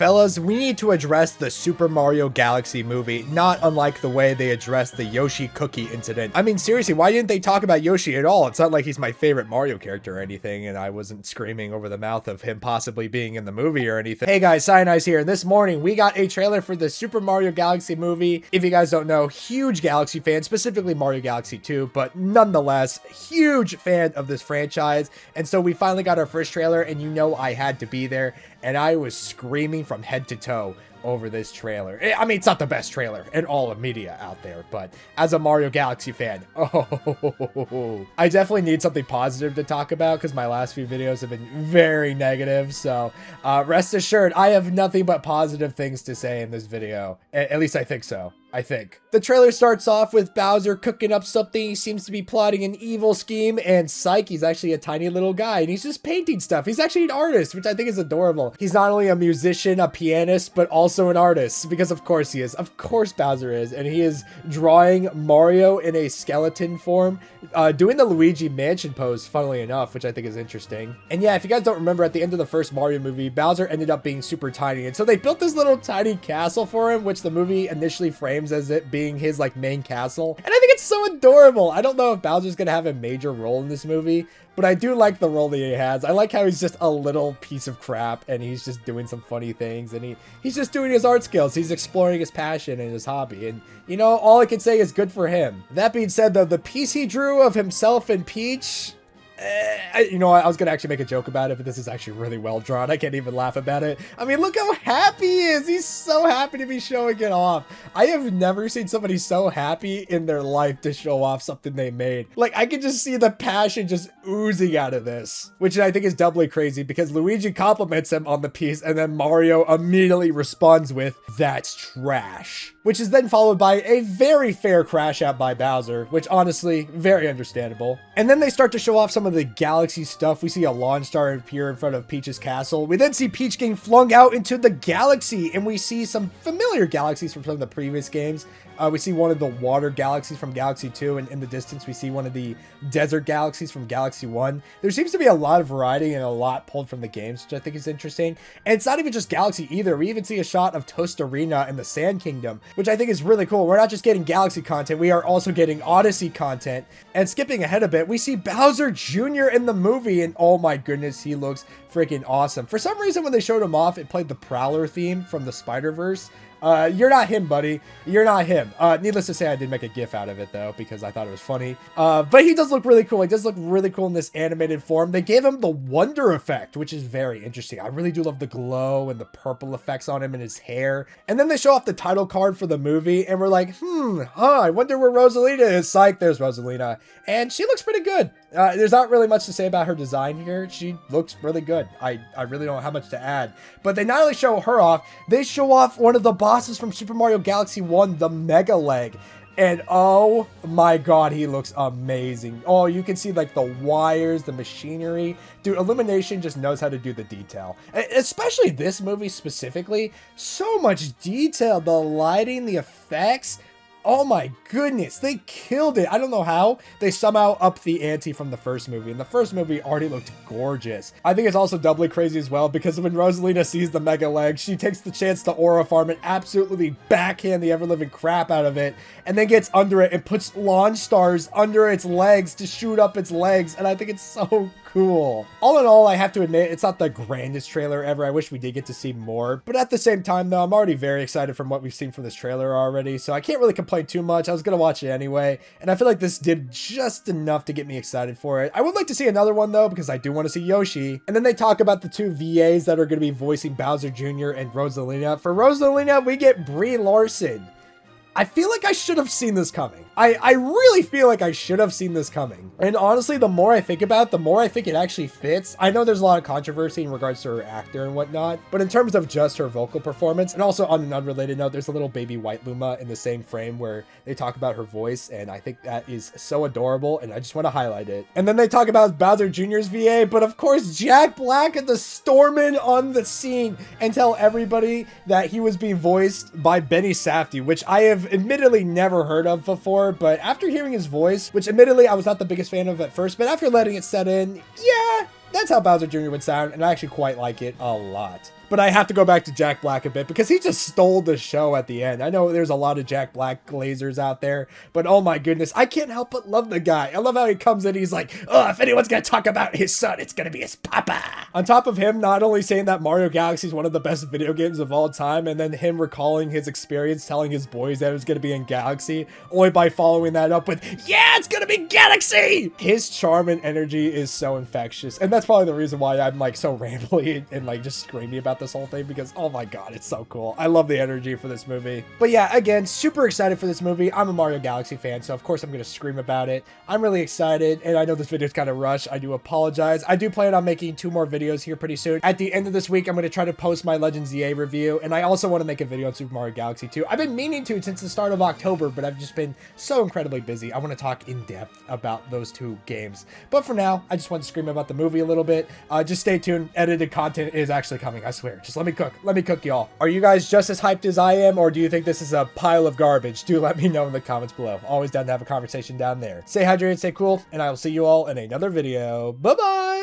Fellas, we need to address the Super Mario Galaxy movie, not unlike the way they addressed the Yoshi cookie incident. I mean, seriously, why didn't they talk about Yoshi at all? It's not like he's my favorite Mario character or anything, and I wasn't screaming over the mouth of him possibly being in the movie or anything. Hey guys, Cyanize here, and this morning we got a trailer for the Super Mario Galaxy movie. If you guys don't know, huge Galaxy fan, specifically Mario Galaxy 2, but nonetheless, huge fan of this franchise. And so we finally got our first trailer, and you know I had to be there, and I was screaming from head to toe over this trailer. I mean, it's not the best trailer in all of media out there, but as a Mario Galaxy fan, I definitely need something positive to talk about because my last few videos have been very negative. So rest assured, I have nothing but positive things to say in this video. At least I think so. I think. The trailer starts off with Bowser cooking up something. He seems to be plotting an evil scheme, and Psyche, he's actually a tiny little guy, and he's just painting stuff. He's actually an artist, which I think is adorable. He's not only a musician, a pianist, but also an artist, because of course he is. Of course Bowser is, and he is drawing Mario in a skeleton form, doing the Luigi Mansion pose, funnily enough, which I think is interesting. And yeah, if you guys don't remember, at the end of the first Mario movie, Bowser ended up being super tiny, and so they built this little tiny castle for him, which the movie initially framed as it being his like main castle, and I think it's so adorable. I don't know if Bowser's gonna have a major role in this movie, but I do like the role that he has. I like how he's just a little piece of crap and he's just doing some funny things, and he's just doing his art skills. He's exploring his passion and his hobby, and you know, all I can say is good for him. That being said though, the piece he drew of himself and Peach, you know, I was gonna actually make a joke about it, but this is actually really well drawn. I can't even laugh about it. I mean, look how happy he is. He's so happy to be showing it off. I have never seen somebody so happy in their life to show off something they made. Like, I can just see the passion just oozing out of this, which I think is doubly crazy because Luigi compliments him on the piece, and then Mario immediately responds with, "That's trash," which is then followed by a very fair crash out by Bowser, which honestly, very understandable. And then they start to show off some of the Galaxy stuff. We see a launch star appear in front of Peach's castle. We then see Peach getting flung out into the galaxy, and we see some familiar galaxies from some of the previous games. We see one of the water galaxies from Galaxy 2, and in the distance we see one of the desert galaxies from Galaxy 1. There seems to be a lot of variety and a lot pulled from the games, which I think is interesting. And it's not even just Galaxy either. We even see a shot of Toast Arena in the Sand Kingdom, which I think is really cool. We're not just getting Galaxy content, we are also getting Odyssey content. And skipping ahead a bit, we see Bowser Jr. in the movie, and oh my goodness, he looks freaking awesome. For some reason, when they showed him off, it played the Prowler theme from the Spider-Verse. You're not him, buddy. You're not him. Needless to say, I did make a GIF out of it, though, because I thought it was funny. But he does look really cool. He does look really cool in this animated form. They gave him the Wonder effect, which is very interesting. I really do love the glow and the purple effects on him and his hair. And then they show off the title card for the movie, and we're like, I wonder where Rosalina is. Psych, there's Rosalina. And she looks pretty good. There's not really much to say about her design here. She looks really good. I really don't have much to add. But they not only show her off, they show off one of the bosses from Super Mario Galaxy 1, the Mega Leg. And oh my god, he looks amazing. Oh, you can see like the wires, the machinery. Dude, Illumination just knows how to do the detail. Especially this movie specifically. So much detail. The lighting, the effects. Oh my goodness, they killed it. I don't know how. They somehow upped the ante from the first movie, and the first movie already looked gorgeous. I think it's also doubly crazy as well, because when Rosalina sees the Mega Leg, she takes the chance to aura farm and absolutely backhand the ever-living crap out of it, and then gets under it and puts launch stars under its legs to shoot up its legs, and I think it's so cool. All in all, I have to admit, it's not the grandest trailer ever. I wish we did get to see more, but at the same time, though, I'm already very excited from what we've seen from this trailer already, so I can't really complain too much. I was gonna watch it anyway, and I feel like this did just enough to get me excited for it. I would like to see another one though, because I do want to see Yoshi. And then they talk about the two VAs that are going to be voicing Bowser Jr. and Rosalina. For Rosalina, we get Brie Larson. I feel like I should have seen this coming. I really feel like I should have seen this coming. And honestly, the more I think about it, the more I think it actually fits. I know there's a lot of controversy in regards to her actor and whatnot, but in terms of just her vocal performance, and also on an unrelated note, there's a little baby white Luma in the same frame where they talk about her voice, and I think that is so adorable, and I just want to highlight it. And then they talk about Bowser Jr.'s VA, but of course, Jack Black at the storming on the scene and tell everybody that he was being voiced by Benny Safdie, which I have admittedly never heard of before, but after hearing his voice, which admittedly I was not the biggest fan of at first, but after letting it set in, yeah, that's how Bowser Jr. would sound, and I actually quite like it a lot. But I have to go back to Jack Black a bit because he just stole the show at the end. I know there's a lot of Jack Black glazers out there, but oh my goodness, I can't help but love the guy. I love how he comes in, he's like, oh, if anyone's gonna talk about his son, it's gonna be his papa. On top of him not only saying that Mario Galaxy is one of the best video games of all time, and then him recalling his experience telling his boys that it was gonna be in Galaxy, only by following that up with, yeah, it's gonna be Galaxy! His charm and energy is so infectious, and that's probably the reason why I'm like so rambly and like just screamy about this whole thing, because oh my god, it's so cool. I love the energy for this movie. But yeah, again, super excited for this movie. I'm a Mario Galaxy fan, so of course I'm gonna scream about it. I'm really excited, and I know this video is kind of rushed. I do apologize. I do plan on making 2 more videos here pretty soon. At the end of this week, I'm gonna try to post my Legends EA review, and I also want to make a video on Super Mario Galaxy 2. I've been meaning to since the start of October, but I've just been so incredibly busy. I want to talk in depth about those 2 games. But for now, I just want to scream about the movie a little bit. Just stay tuned. Edited content is actually coming, I swear. Just let me cook. Let me cook, y'all. Are you guys just as hyped as I am, or do you think this is a pile of garbage? Do let me know in the comments below. Always down to have a conversation down there. Stay hydrated, stay cool, and I will see you all in another video. Bye-bye!